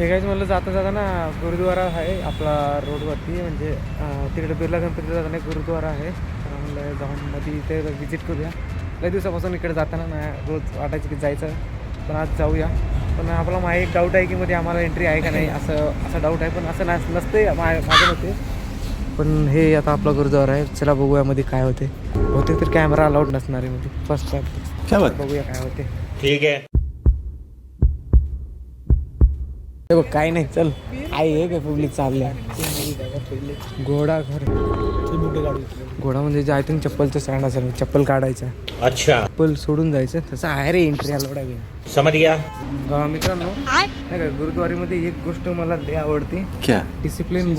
हे काहीच म्हणलं जाता जाताना गुरुद्वारा आहे आपला रोडवरती, म्हणजे तिकडे बिर्ला गणपतीला जाताना एक गुरुद्वारा आहे. तर म्हणलं जाऊन मध्ये इथे विजिट करूया. लई दिवसापासून इकडे जाताना नाही, रोज वाटायचं की जायचं, पण आज जाऊया. पण आपला एक डाऊट आहे की मध्ये आम्हाला एंट्री आहे का नाही, असा डाऊट आहे. पण असं नसते माझ्या मते. पण हे आता आपला गुरुद्वारा आहे, चला बघूया मध्ये काय होते. बहुतेक तर कॅमेरा अलाउड नसणार आहे मध्ये फर्स्ट टाइम. बघूया काय होते. ठीक आहे. बघ काय नाही, चल आहे काय पब्लिक चालल्या. घोडा घर, घोडा म्हणजे आय थिंक चप्पलचं स्टँड असेल, चप्पल काढायचं, अच्छा चप्पल सोडून जायचं, तसं आहे रे एंट्री अलाउड आहे. समझ गया. मित्रांनो नाही का, गुरुद्वारीमध्ये एक गोष्ट मला लई आवडते. क्या discipline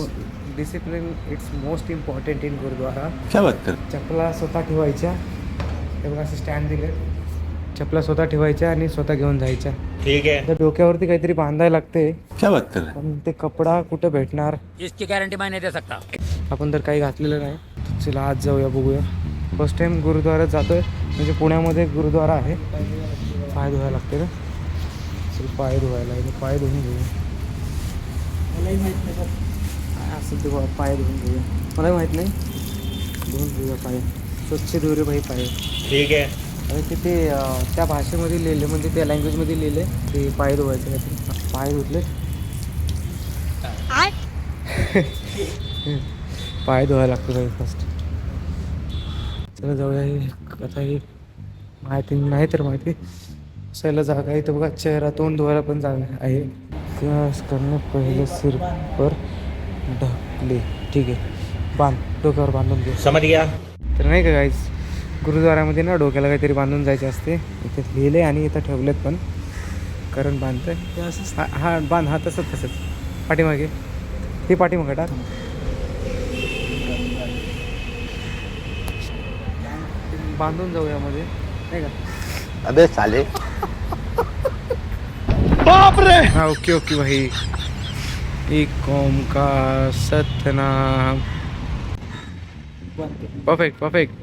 it's most important in gurudwara. क्या बात कर. चपला स्वतः ठेवायच्या, तेव्हा असे स्टँड दिले, चपला स्वतः ठेवायच्या आणि स्वतः घेऊन जायच्या. ठीक आहे. तर डोक्यावरती काहीतरी बांधायला लागते, क्या बात कर. पण ते कपडा कुठे भेटणार, इसकी गारंटी मैं नहीं दे सकता. आपण तर काही घातलेलं नाही. चला आज जाऊया, बघूया. फर्स्ट टाइम गुरुद्वारात जातोय, म्हणजे पुण्यामध्ये गुरुद्वारा आहे. पाय धुवायला लागते ना, चल पाय धुवायला, पाय धुवून घेऊया. मलाही माहीत नाही काय असं ते, पाय धुवून घेऊया. मलाही माहीत नाही, धुवून घेऊया पाय, स्वच्छ धुऊ रे भाई पाय. ठीक आहे. आणि ते त्या भाषेमध्ये लिहिले, म्हणजे त्या लँग्वेजमध्ये लिहिले ते पाय धुवायचे काहीतरी. पाय धुतले, पाय धुवायला लागतो काही फर्स्ट. चला जाऊया. आता ही माहिती नाही तर माहिती असायला जागा आहे तर बघा, चेहरा तोंड धुवायला पण जागा आहे. करणे पहिले सिर पर ढकले. ठीक आहे, बांध, डोक्यावर बांधून घे. समझ गया. तर नाही का गाईज, गुरुद्वारामध्ये ना डोक्याला काहीतरी बांधून जायचे असते. इथे लिहिले आणि इथं ठेवलेत पण, कारण बांधतंय हा बांध, हा तसंच पाठीमागे, हे पाठीमागे टाक. बांधून जाऊया मध्ये, नाही का. अबे साले. बाप रे. हाँ ओके भाई. एक ओमकार सतनाम. परफेक्ट.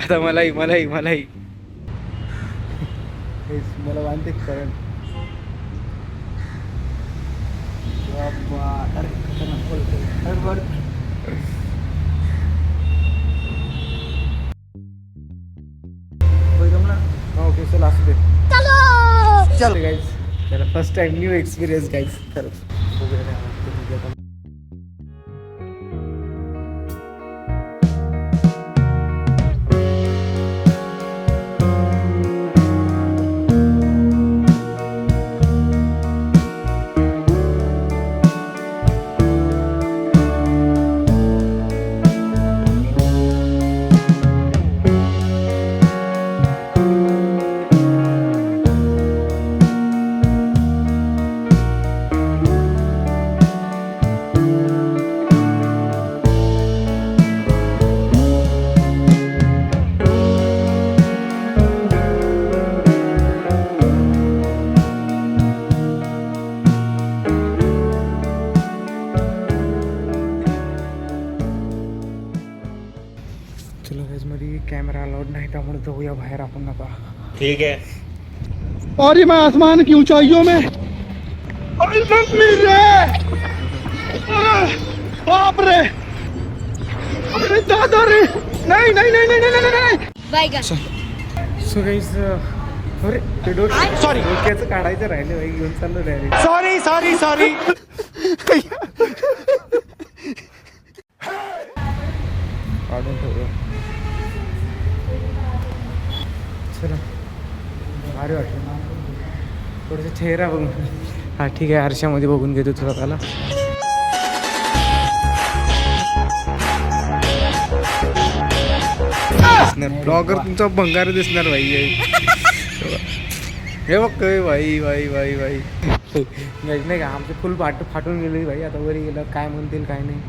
आता मलाही मला बांधते कारण ओके चल असू दे. चल गाईज, त्याला first time new experience guys. खरंच मध्ये कॅमेरा अलाउड नाही, त्यामुळे जाऊया बाहेर आपण नका. ठीक है. और ये मैं आसमान की ऊंचाइयों में, बाप रे, अरे दादा रे, नहीं. सो गाईज, अरे ते डोक्याचं काढायचं राहिले भाई, घेऊन चाललो डायरेक्ट. सॉरी. काढून ठेवूया. चला, भारी वाटलं थोडंसं चेहरा बघून. हा ठीक आहे, आरशामध्ये बघून घेतो तुला त्याला. ब्लॉगर तुमचा भंगार दिसणार भाई. हे बघ भाई नाही का, आमचे फुल फाटून गेले भाई. आता वरी गेलं काय म्हणतील काय नाही.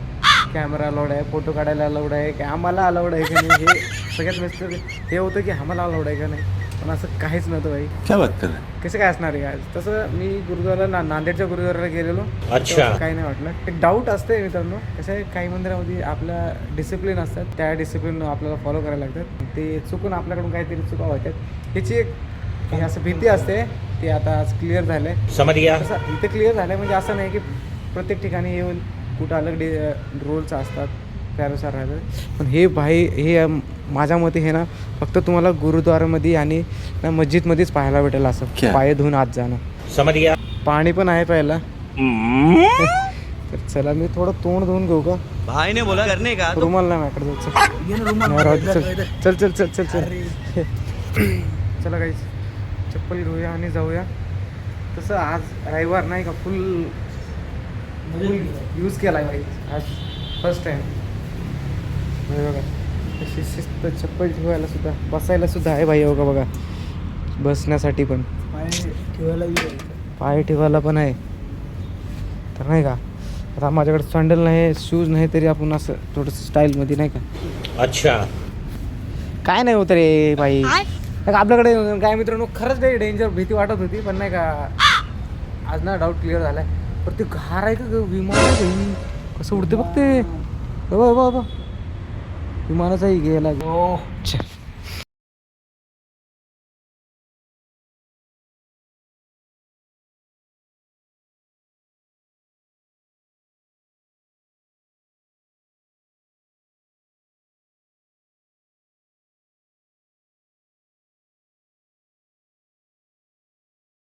कॅमेरा अलाउड आहे, फोटो काढायला अलाउड आहे, की आम्हाला अलाउड आहे का नाही, हे सगळ्यात मस्त हे होतं की आम्हाला अलाउड आहे का नाही. पण असं काहीच नव्हतं भाई. क्या बात कर. कसं काय असणार आहे. तसं मी गुरुद्वाराला नांदेडच्या गुरुद्वाराला गेलेलो, अच्छा. काही नाही वाटलं. एक डाऊट असते मित्रांनो, कसं आहे काही मंदिरामध्ये आपल्या डिसिप्लिन असतात, त्या डिसिप्लिन आपल्याला फॉलो करायला लागतात. ते चुकून आपल्याकडून काहीतरी चुका होतात, ह्याची एक असं भीती असते ते आता आज क्लिअर झालं आहे. समझ गया. असं इथं क्लिअर झालं आहे म्हणजे असं नाही की प्रत्येक ठिकाणी येऊन कुठं अलग रोल्स असतात त्यानुसार राहतं. पण हे भाई हे माझ्या मते हे ना फक्त तुम्हाला गुरुद्वारामध्ये आणि ना मस्जिदमध्येच पाहायला भेटेल असं पाय धुवून आत जाणं. समझ गया. पाणी पण आहे प्यायला. तर चला मी थोडं तोंड धुवून घेऊ का. भाई ने बोला करने का रुमाल नाही माझ्याकडे जायचं. चल चल चल चल चल चला काहीच चप्पल घेऊया आणि जाऊया. तसं आज रविवार नाही का फुल यूज केला आहे भाई आज फर्स्ट टाईम. बघा तशी शिस्त चप्पल ठेवायला सुद्धा बसायला सुद्धा आहे भाई. बघा बघा बसण्यासाठी पण पाय ठेवायला पण आहे. तर नाही का आता माझ्याकडे सँडल नाही शूज नाही तरी आपण असं थोडंसं स्टाईलमध्ये नाही का. अच्छा. काय नाही होत रे बाई. आपल्याकडे काय मित्रांनो खरंच नाही डेंजर भीती वाटत होती पण नाही का आज ना डाऊट क्लिअर झालाय. पण ते घार आहे का विमान आहे कसं उडते बघ ते. बाबा विमानाचाही गेला.